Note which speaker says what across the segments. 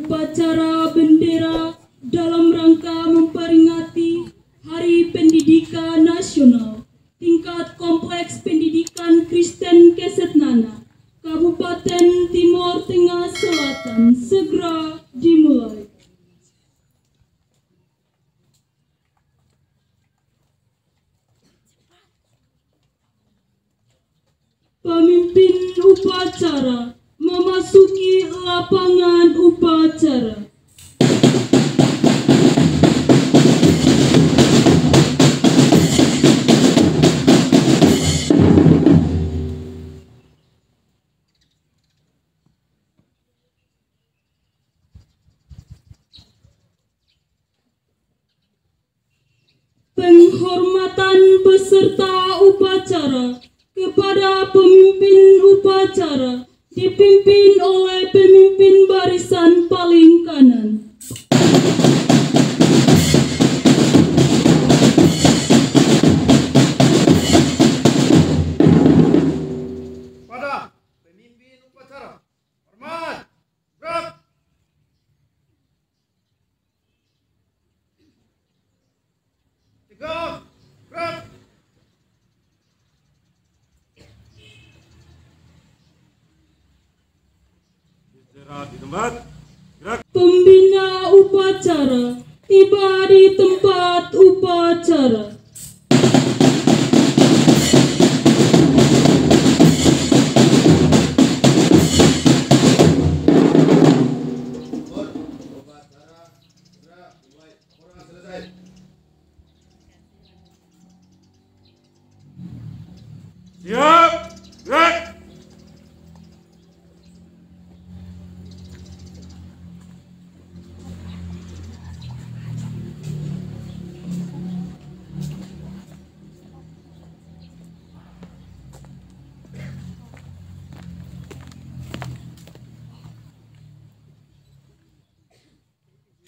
Speaker 1: upacara bendera dalam rangka memperingati Hari Pendidikan Nasional tingkat Kompleks Pendidikan Kristen Kesetnana, Kabupaten Timur Tengah Selatan segera dimulai. Pemimpin upacara memasuki lapangan upacara. Penghormatan peserta upacara kepada pemimpin upacara dipimpin oleh pemimpin barisan paling kanan.
Speaker 2: Pada pemimpin upacara, hormat, gerak. Tegak, gerak. Istirahat di tempat, gerak.
Speaker 1: Pembina upacara tiba di tempat upacara.
Speaker 2: Upacara segera dimulai. Laporan selesai. Siap, gerak.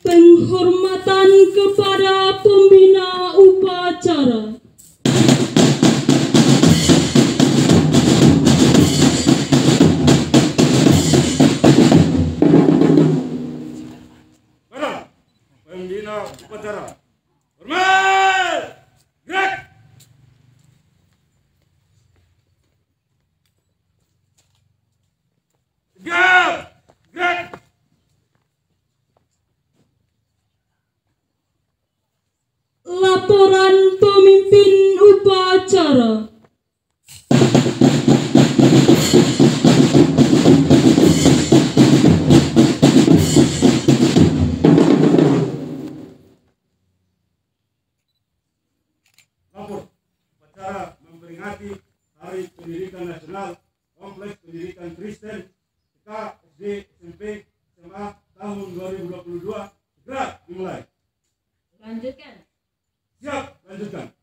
Speaker 1: Penghormatan kepada pembina upacara.
Speaker 2: Pada pembina upacara, hormat, gerak. Tegak, gerak.
Speaker 1: Laporan pemimpin upacara.
Speaker 2: Lapor upacara memperingati Hari Pendidikan Nasional Kompleks Pendidikan Kristen TK, SD, SMP, SMA tahun 2022 segera dimulai.
Speaker 3: Lanjutkan.
Speaker 2: Siap, lanjutkan.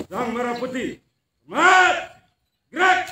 Speaker 2: Sang Merah Putih, hormat, gerak.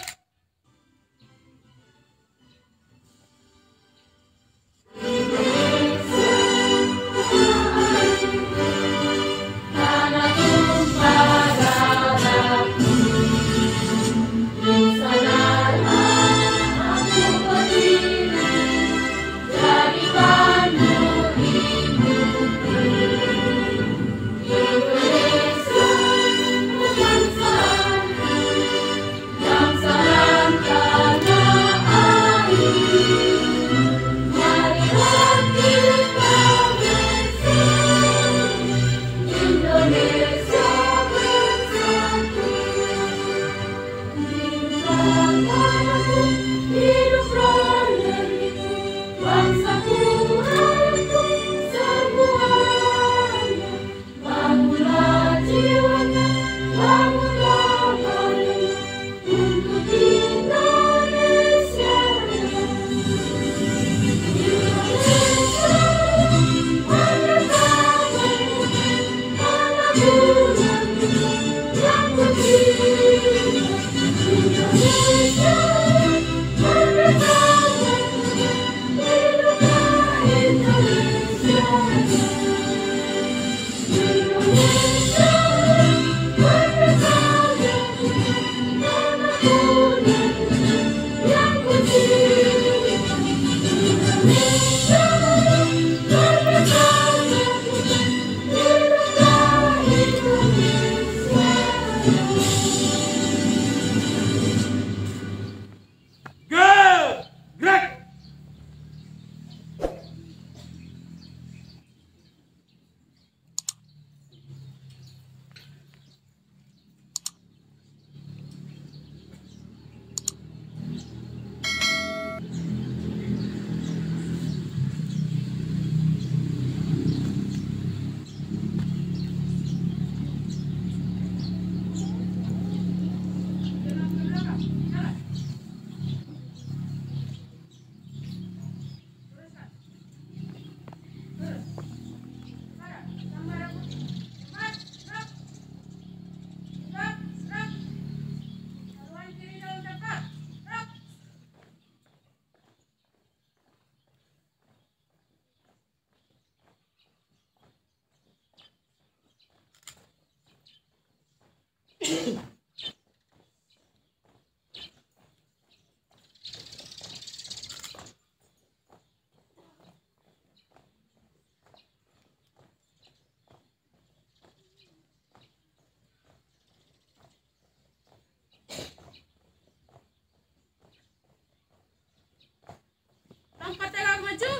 Speaker 3: Angkat tangan maju.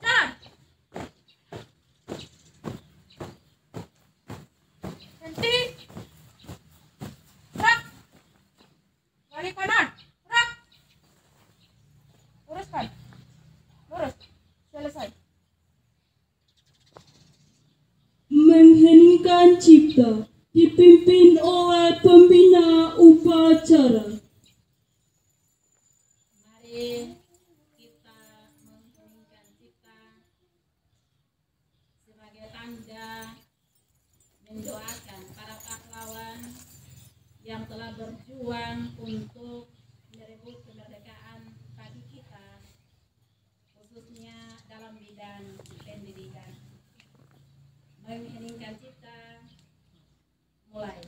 Speaker 3: Jalan. Henti. Gerak. Balik kanan. Gerak. Luruskan. Lurus. Selesai.
Speaker 1: Mengheningkan cipta dipimpin oleh pembina upacara.
Speaker 3: Mari kita mengheningkan cipta sebagai tanda mendoakan para pahlawan yang telah berjuang untuk merebut kemerdekaan bagi kita, khususnya dalam bidang pendidikan. Mengheningkan cipta, mulai.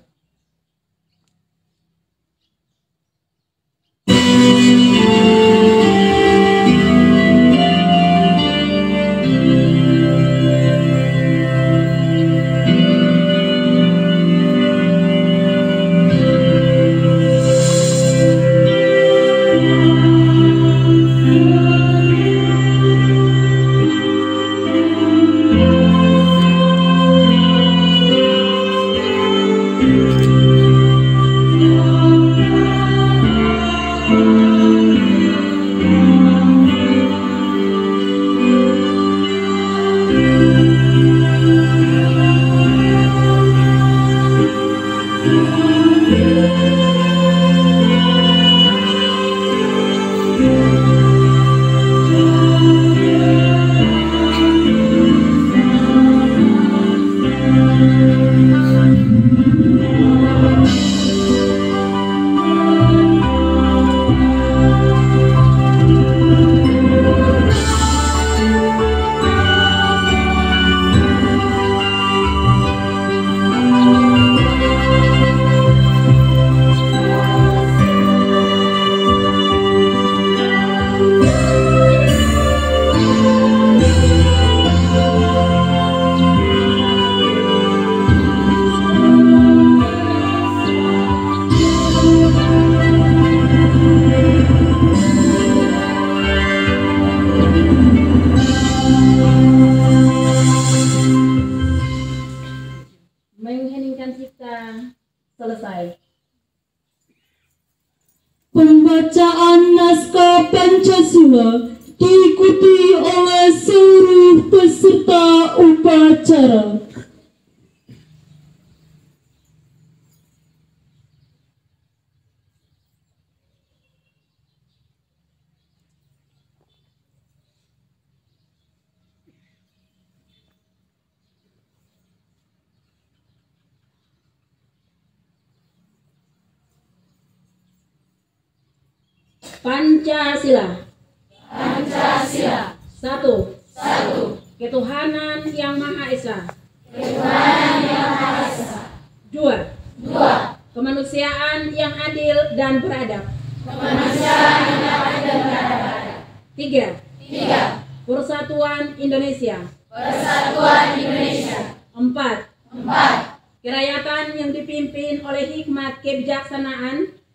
Speaker 1: pula diikuti oleh seluruh peserta upacara.
Speaker 3: Pancasila. Pancasila. Satu. Ketuhanan yang Maha Esa. Dua. Kemanusiaan yang adil dan beradab. Tiga. Persatuan Indonesia. Empat. Kerakyatan yang dipimpin oleh hikmat kebijaksanaan.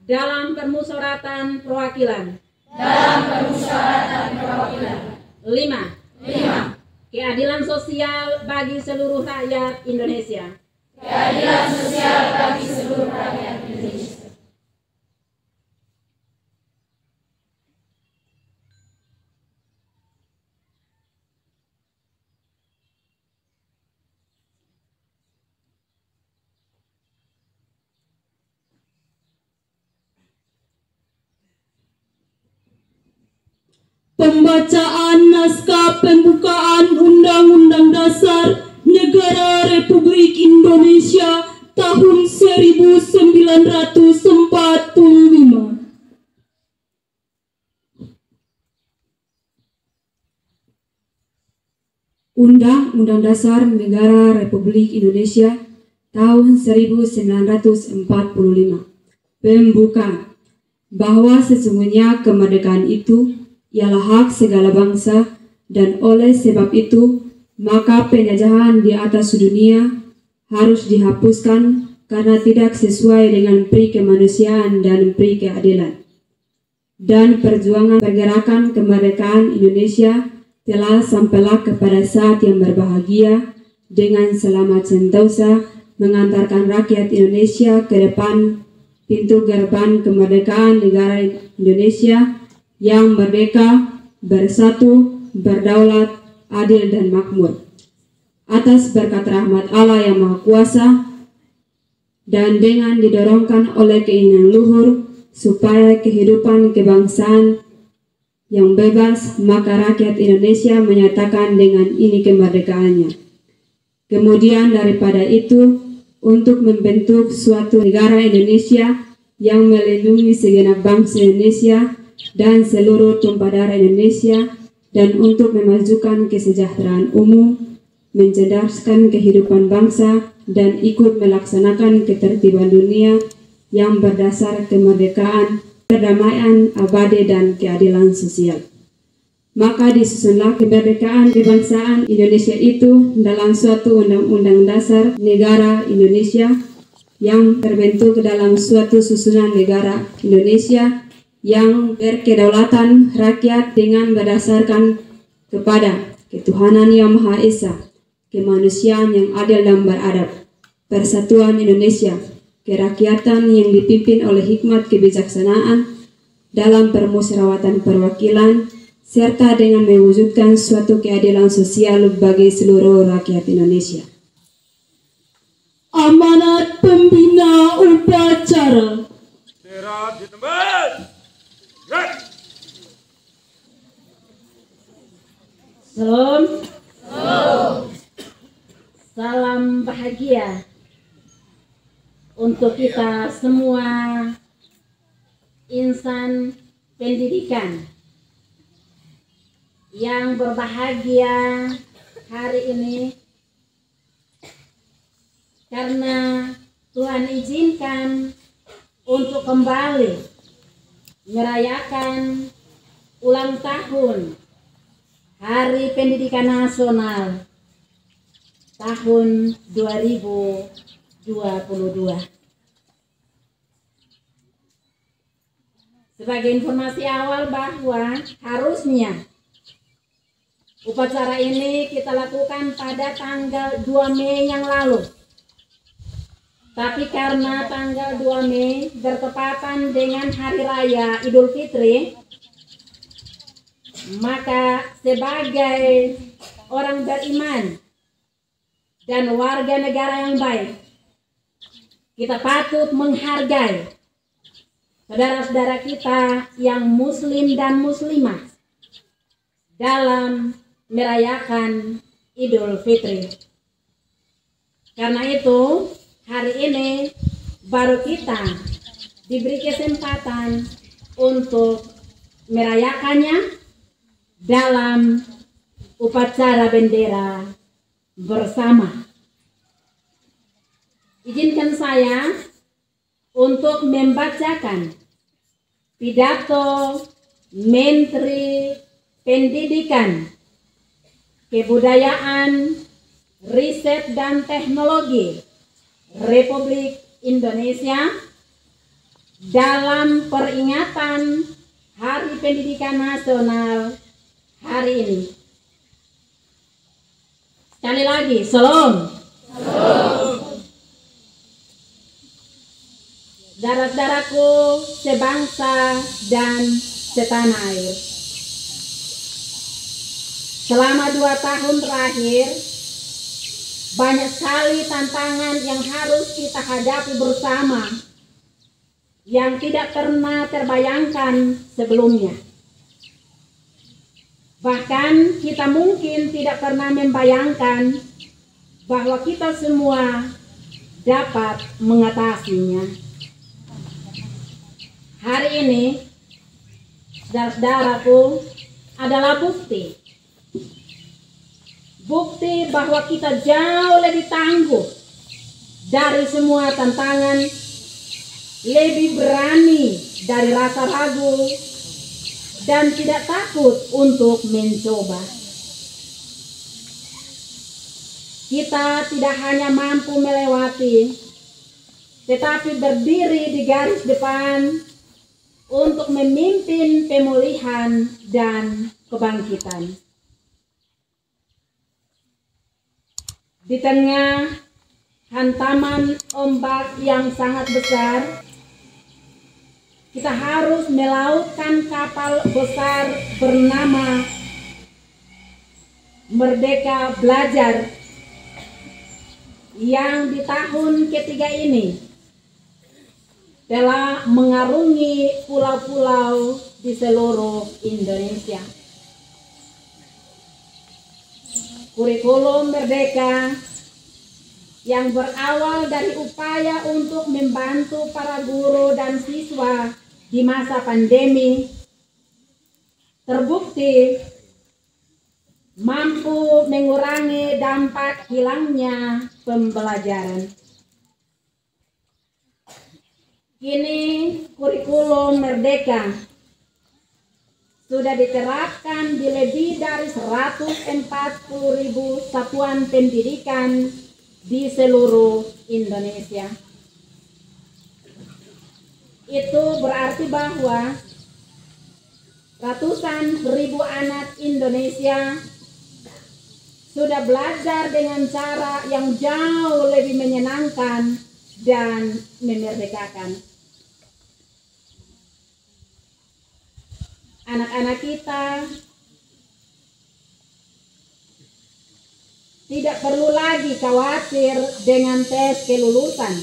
Speaker 3: Dalam permusyawaratan perwakilan. Lima. Keadilan sosial bagi seluruh rakyat Indonesia.
Speaker 1: Pembacaan naskah pembukaan Undang-Undang Dasar Negara Republik Indonesia tahun 1945.
Speaker 4: Undang-Undang Dasar Negara Republik Indonesia tahun 1945. Pembukaan. Bahwa sesungguhnya kemerdekaan itu ialah hak segala bangsa, dan oleh sebab itu maka penjajahan di atas dunia harus dihapuskan karena tidak sesuai dengan peri kemanusiaan dan peri keadilan. Dan perjuangan pergerakan kemerdekaan Indonesia telah sampailah kepada saat yang berbahagia dengan selamat sentosa mengantarkan rakyat Indonesia ke depan pintu gerbang kemerdekaan negara Indonesia yang merdeka, bersatu, berdaulat, adil dan makmur. Atas berkat rahmat Allah yang Maha Kuasa dan dengan didorongkan oleh keinginan luhur supaya kehidupan kebangsaan yang bebas, maka rakyat Indonesia menyatakan dengan ini kemerdekaannya. Kemudian daripada itu, untuk membentuk suatu negara Indonesia yang melindungi segenap bangsa Indonesia dan seluruh tumpah darah Indonesia, dan untuk memajukan kesejahteraan umum, mencerdaskan kehidupan bangsa, dan ikut melaksanakan ketertiban dunia yang berdasar kemerdekaan, perdamaian abadi dan keadilan sosial. Maka disusunlah kemerdekaan kebangsaan Indonesia itu dalam suatu Undang-Undang Dasar Negara Indonesia yang terbentuk dalam suatu susunan negara Indonesia yang berkedaulatan rakyat dengan berdasarkan kepada ketuhanan yang Maha Esa, kemanusiaan yang adil dan beradab, persatuan Indonesia, kerakyatan yang dipimpin oleh hikmat kebijaksanaan dalam permusyawaratan perwakilan, serta dengan mewujudkan suatu keadilan sosial bagi seluruh rakyat Indonesia.
Speaker 1: Amanat pembina upacara.
Speaker 2: Serah di tempat.
Speaker 3: Salam bahagia untuk kita semua insan pendidikan yang berbahagia hari ini, karena Tuhan izinkan untuk kembali merayakan ulang tahun Hari Pendidikan Nasional tahun 2022. Sebagai informasi awal bahwa harusnya upacara ini kita lakukan pada tanggal 2 Mei yang lalu. Tapi karena tanggal 2 Mei bertepatan dengan Hari Raya Idul Fitri, maka sebagai orang beriman dan warga negara yang baik, kita patut menghargai saudara-saudara kita yang muslim dan muslimah dalam merayakan Idul Fitri. Karena itu, hari ini baru kita diberi kesempatan untuk merayakannya dalam upacara bendera bersama. Izinkan saya untuk membacakan pidato Menteri Pendidikan, Kebudayaan, Riset dan Teknologi Republik Indonesia dalam peringatan Hari Pendidikan Nasional hari ini. Sekali lagi, Salam. Saudara-saudaraku sebangsa dan setanah air, selama 2 tahun terakhir banyak sekali tantangan yang harus kita hadapi bersama yang tidak pernah terbayangkan sebelumnya. Bahkan kita mungkin tidak pernah membayangkan bahwa kita semua dapat mengatasinya. Hari ini, saudara-saudaraku, adalah bukti bahwa kita jauh lebih tangguh dari semua tantangan, lebih berani dari rasa ragu, dan tidak takut untuk mencoba. Kita tidak hanya mampu melewati, tetapi berdiri di garis depan untuk memimpin pemulihan dan kebangkitan. Di tengah hantaman ombak yang sangat besar, kita harus melautkan kapal besar bernama Merdeka Belajar yang di tahun ketiga ini telah mengarungi pulau-pulau di seluruh Indonesia. Kurikulum Merdeka yang berawal dari upaya untuk membantu para guru dan siswa di masa pandemi terbukti mampu mengurangi dampak hilangnya pembelajaran. Kini kurikulum Merdeka sudah diterapkan di lebih dari 140.000 satuan pendidikan di seluruh Indonesia. Itu berarti bahwa ratusan ribu anak Indonesia sudah belajar dengan cara yang jauh lebih menyenangkan dan memerdekakan. Anak-anak kita tidak perlu lagi khawatir dengan tes kelulusan,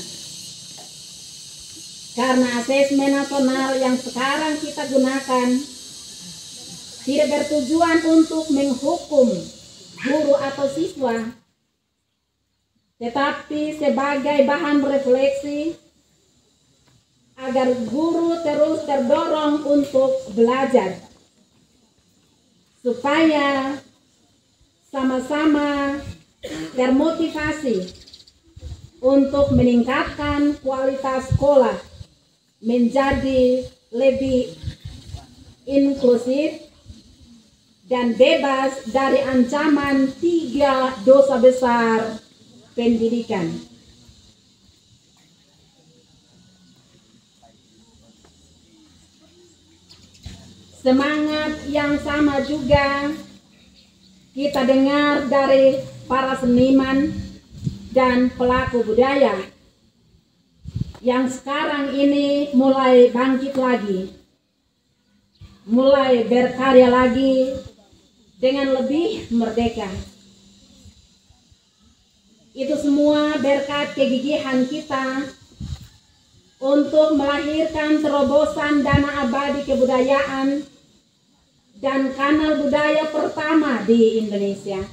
Speaker 3: karena asesmen nasional yang sekarang kita gunakan tidak bertujuan untuk menghukum guru atau siswa, tetapi sebagai bahan refleksi agar guru terus terdorong untuk belajar, supaya sama-sama termotivasi untuk meningkatkan kualitas sekolah menjadi lebih inklusif dan bebas dari ancaman 3 dosa besar pendidikan. Semangat yang sama juga kita dengar dari para seniman dan pelaku budaya yang sekarang ini mulai bangkit lagi, mulai berkarya lagi dengan lebih merdeka. Itu semua berkat kegigihan kita untuk melahirkan terobosan dana abadi kebudayaan dan kanal budaya pertama di Indonesia.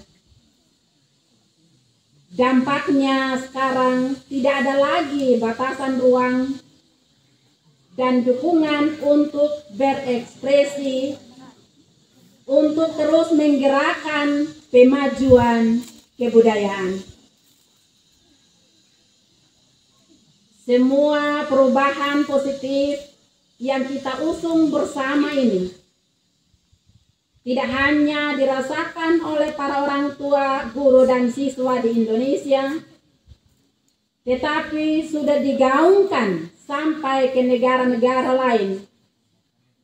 Speaker 3: Dampaknya sekarang tidak ada lagi batasan ruang dan dukungan untuk berekspresi, untuk terus menggerakkan kemajuan kebudayaan. Semua perubahan positif yang kita usung bersama ini tidak hanya dirasakan oleh para orang tua, guru, dan siswa di Indonesia, tetapi sudah digaungkan sampai ke negara-negara lain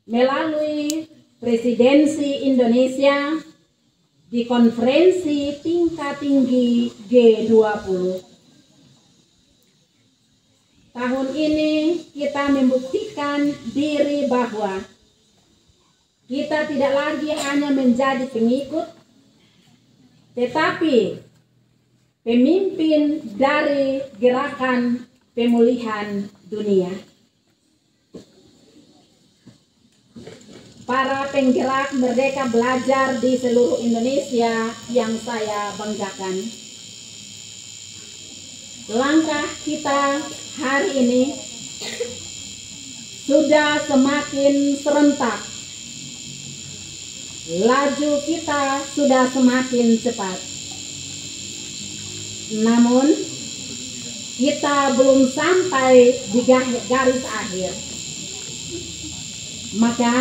Speaker 3: melalui presidensi Indonesia di konferensi tingkat tinggi G20. Tahun ini kita membuktikan diri bahwa kita tidak lagi hanya menjadi pengikut, tetapi pemimpin dari gerakan pemulihan dunia. Para penggerak merdeka belajar di seluruh Indonesia yang saya banggakan. Langkah kita hari ini sudah semakin serentak. Laju kita sudah semakin cepat. Namun kita belum sampai di garis akhir. Maka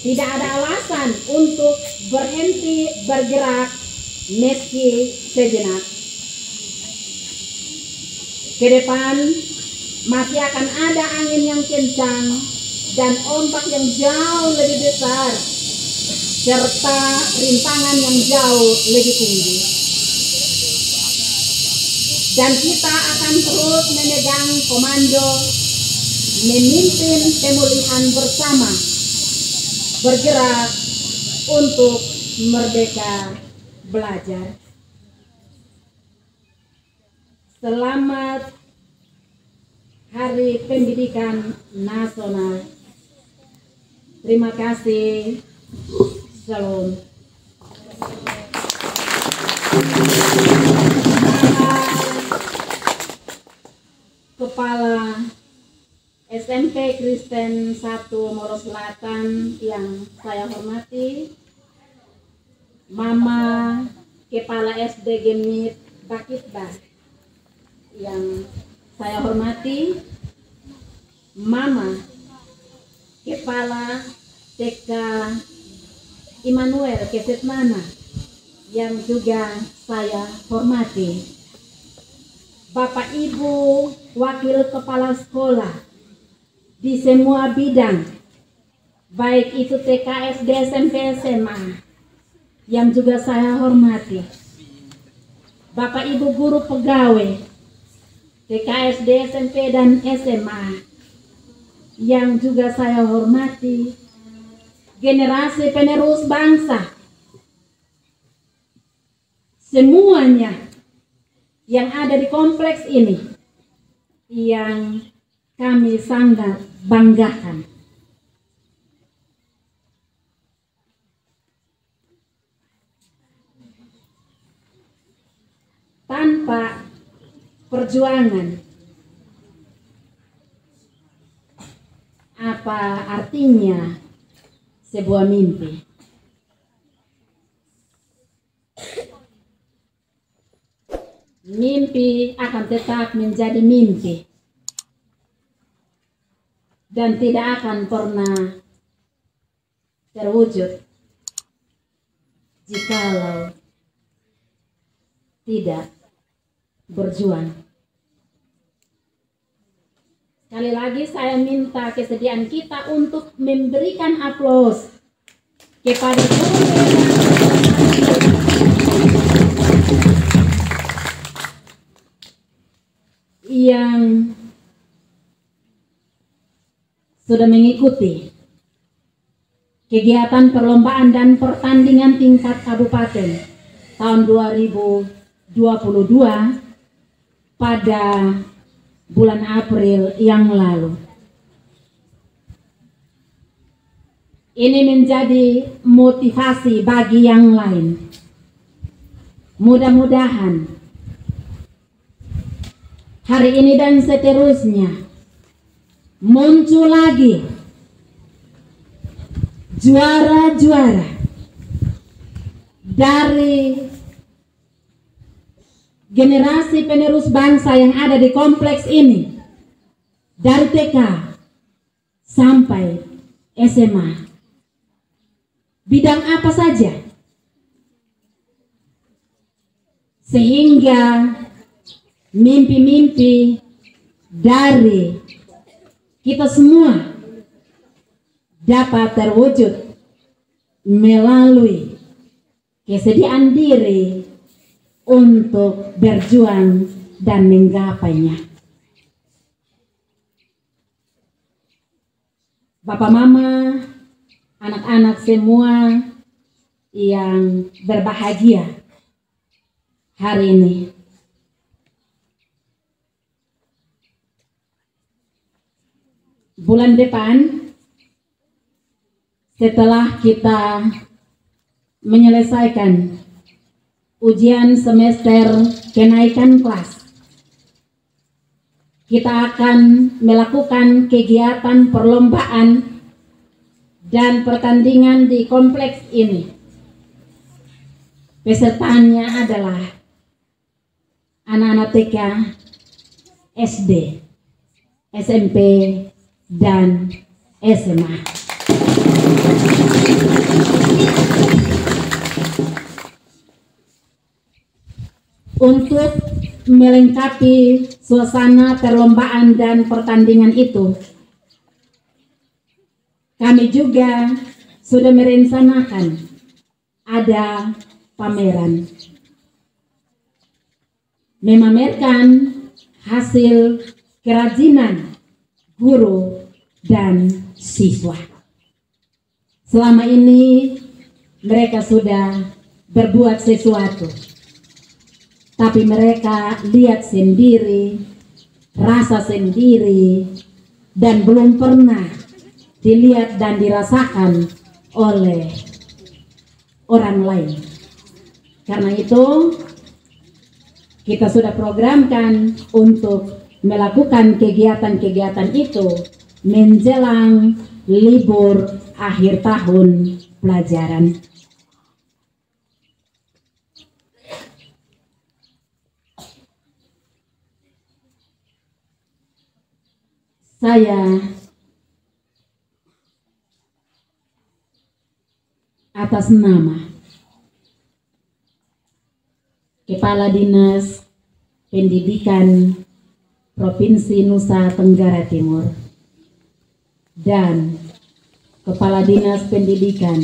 Speaker 3: tidak ada alasan untuk berhenti bergerak meski sejenak. Ke depan masih akan ada angin yang kencang dan ombak yang jauh lebih besar, serta rintangan yang jauh lebih tinggi. Dan kita akan terus memegang komando, memimpin pemulihan bersama, bergerak untuk merdeka belajar. Selamat Hari Pendidikan Nasional. Terima kasih. Shalom. Kepala SMP Kristen 1 Moro Selatan yang saya hormati, Mama Kepala SD Gemit Bakitba yang saya hormati, Mama Kepala TK Immanuel Kesetmana yang juga saya hormati, Bapak Ibu Wakil Kepala Sekolah di semua bidang, baik itu TK, SD, SMP, SMA yang juga saya hormati, Bapak Ibu Guru Pegawai TK, SD, SMP, dan SMA yang juga saya hormati, generasi penerus bangsa, semuanya yang ada di kompleks ini yang kami sangat banggakan. Tanpa perjuangan, apa artinya sebuah mimpi? Mimpi akan tetap menjadi mimpi dan tidak akan pernah terwujud jikalau tidak berjuang. Sekali lagi saya minta kesediaan kita untuk memberikan aplaus kepada yang sudah mengikuti kegiatan perlombaan dan pertandingan tingkat kabupaten tahun 2022 pada bulan April yang lalu. Ini menjadi motivasi bagi yang lain. Mudah-mudahan hari ini dan seterusnya muncul lagi juara-juara dari generasi penerus bangsa yang ada di kompleks ini, dari TK sampai SMA. Bidang apa saja, sehingga mimpi-mimpi dari kita semua dapat terwujud melalui kesediaan diri untuk berjuang dan menggapainya. Bapak, Mama, anak-anak semua yang berbahagia hari ini, bulan depan setelah kita menyelesaikan ujian semester kenaikan kelas, kita akan melakukan kegiatan perlombaan dan pertandingan di kompleks ini. Pesertanya adalah anak-anak TK, SD, SMP, dan SMA. Untuk melengkapi suasana perlombaan dan pertandingan itu, kami juga sudah merencanakan ada pameran, memamerkan hasil kerajinan guru dan siswa. Selama ini mereka sudah berbuat sesuatu, tapi mereka lihat sendiri, rasa sendiri, dan belum pernah dilihat dan dirasakan oleh orang lain. Karena itu kita sudah programkan untuk melakukan kegiatan-kegiatan itu menjelang libur akhir tahun pelajaran. Saya atas nama Kepala Dinas Pendidikan Provinsi Nusa Tenggara Timur dan Kepala Dinas Pendidikan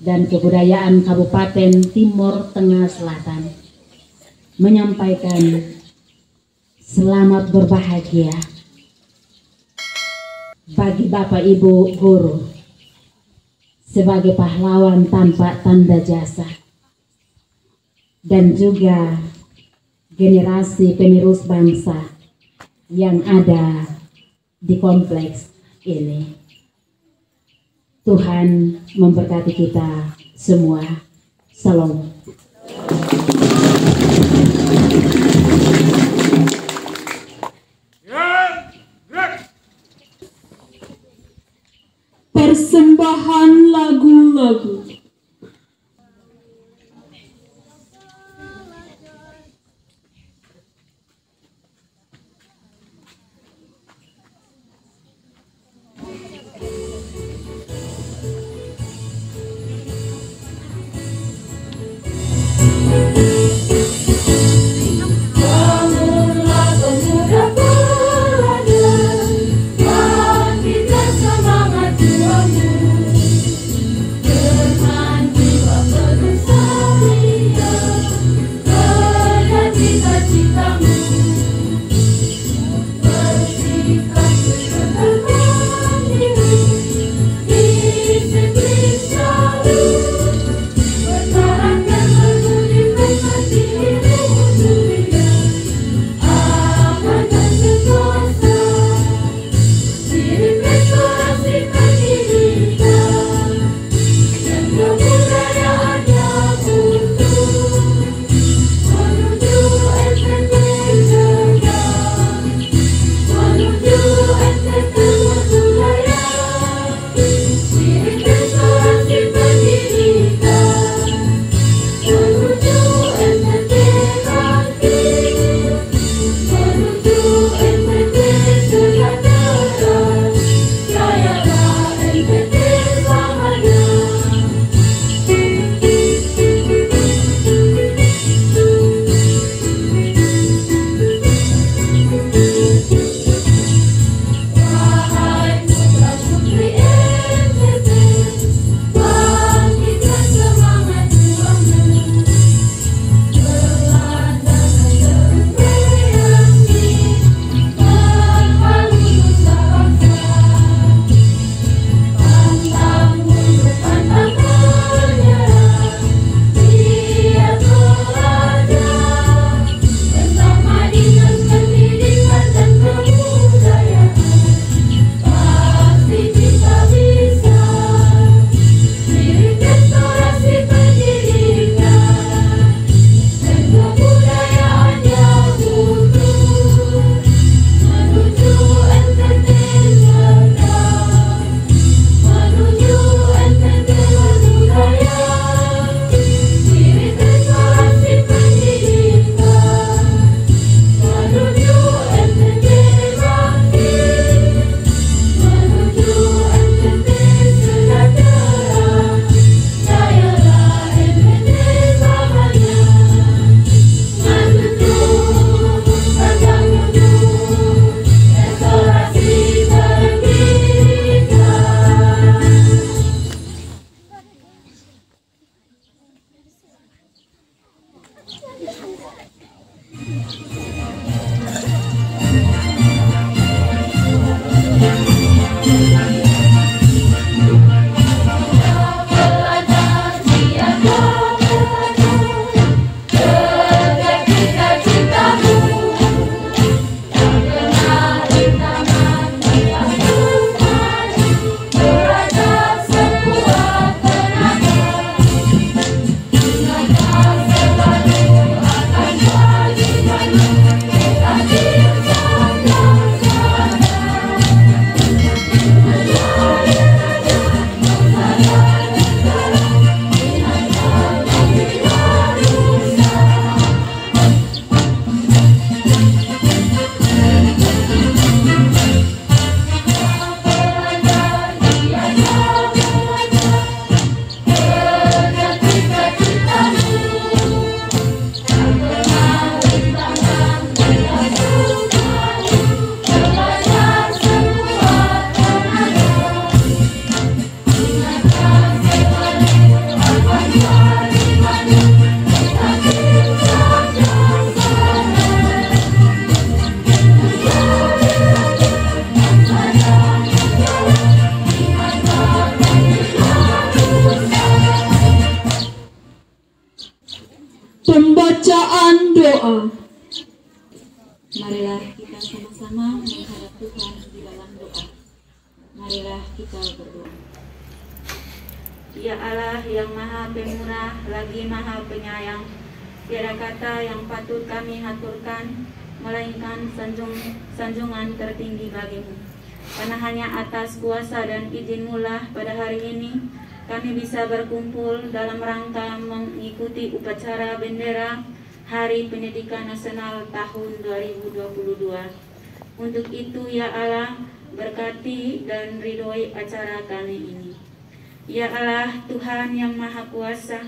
Speaker 3: dan Kebudayaan Kabupaten Timur Tengah Selatan menyampaikan selamat berbahagia bagi Bapak Ibu guru sebagai pahlawan tanpa tanda jasa, dan juga generasi penerus bangsa yang ada di kompleks ini. Tuhan memberkati kita semua. Salam.
Speaker 1: Persembahan lagu-lagu.
Speaker 5: Semangat juangmu,
Speaker 1: berdoa.
Speaker 4: Marilah kita sama-sama menghadap Tuhan di dalam doa. Marilah kita berdoa. Ya Allah yang Maha Pemurah lagi Maha Penyayang, tiada kata yang patut kami haturkan melainkan sanjungan tertinggi bagimu. Karena hanya atas kuasa dan izin-Mu lah pada hari ini kami bisa berkumpul dalam rangka mengikuti upacara bendera Hari Pendidikan Nasional tahun 2022. Untuk itu ya Allah, berkati dan ridhoi acara kami ini. Ya Allah, Tuhan yang Maha Kuasa,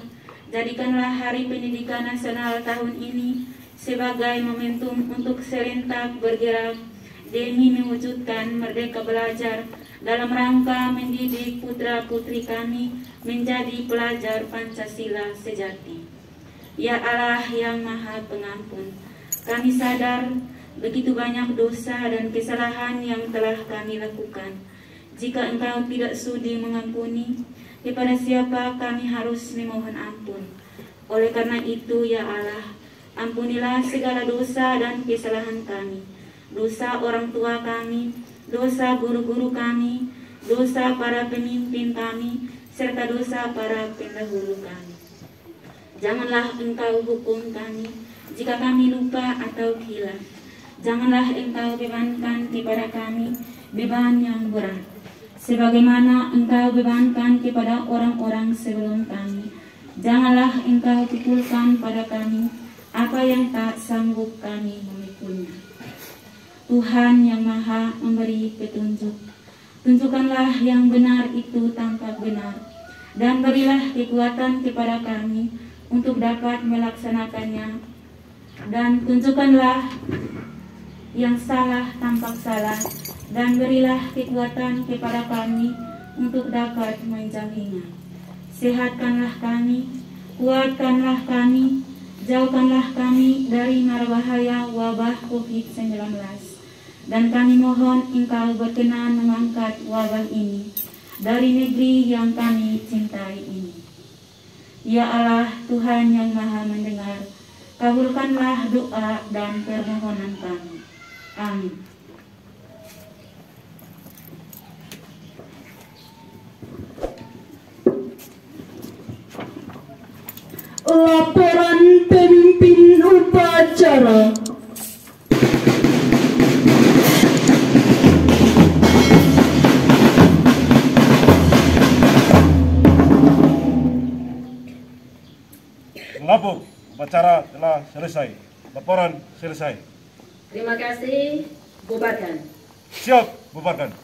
Speaker 4: jadikanlah Hari Pendidikan Nasional tahun ini sebagai momentum untuk serentak bergerak demi mewujudkan merdeka belajar dalam rangka mendidik putra-putri kami menjadi pelajar Pancasila sejati. Ya Allah yang Maha Pengampun, kami sadar begitu banyak dosa dan kesalahan yang telah kami lakukan. Jika Engkau tidak sudi mengampuni, kepada siapa kami harus memohon ampun? Oleh karena itu, ya Allah, ampunilah segala dosa dan kesalahan kami, dosa orang tua kami, dosa guru-guru kami, dosa para pemimpin kami, serta dosa para pendahulu kami. Janganlah Engkau hukum kami jika kami lupa atau hilaf. Janganlah Engkau bebankan kepada kami beban yang berat, sebagaimana Engkau bebankan kepada orang-orang sebelum kami. Janganlah Engkau pikulkan pada kami apa yang tak sanggup kami memikulnya. Tuhan yang Maha memberi petunjuk, tunjukkanlah yang benar itu tampak benar, dan berilah kekuatan kepada kami untuk dapat melaksanakannya, dan tunjukkanlah yang salah tampak salah, dan berilah kekuatan kepada kami untuk dapat menjauhinya. Sehatkanlah kami, kuatkanlah kami, jauhkanlah kami dari mara bahaya wabah COVID-19, dan kami mohon Engkau berkenan mengangkat wabah ini dari negeri yang kami cintai ini. Ya Allah, Tuhan yang Maha mendengar, kabulkanlah doa dan permohonan kami. Amin.
Speaker 1: Laporan pemimpin upacara.
Speaker 2: Mengapung, upacara telah selesai. Laporan selesai.
Speaker 3: Terima kasih, bubarkan.
Speaker 2: Siap, bubarkan.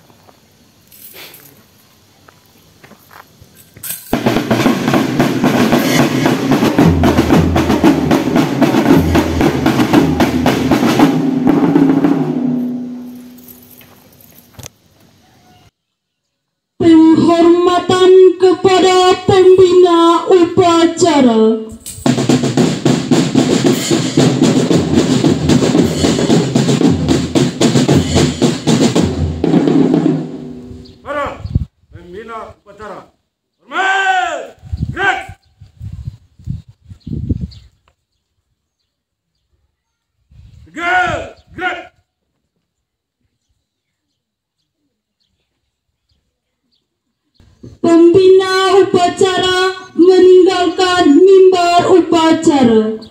Speaker 1: Penghormatan kepada pembina upacara.
Speaker 2: Para pembina upacara, hormat, gerak. Gerak.
Speaker 1: Pembina upacara meninggalkan mimbar upacara.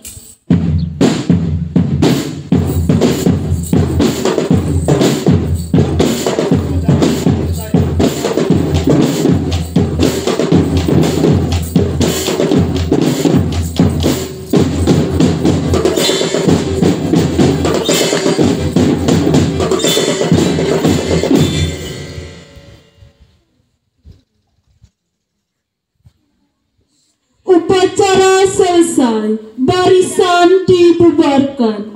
Speaker 1: Upacara selesai, barisan dibubarkan.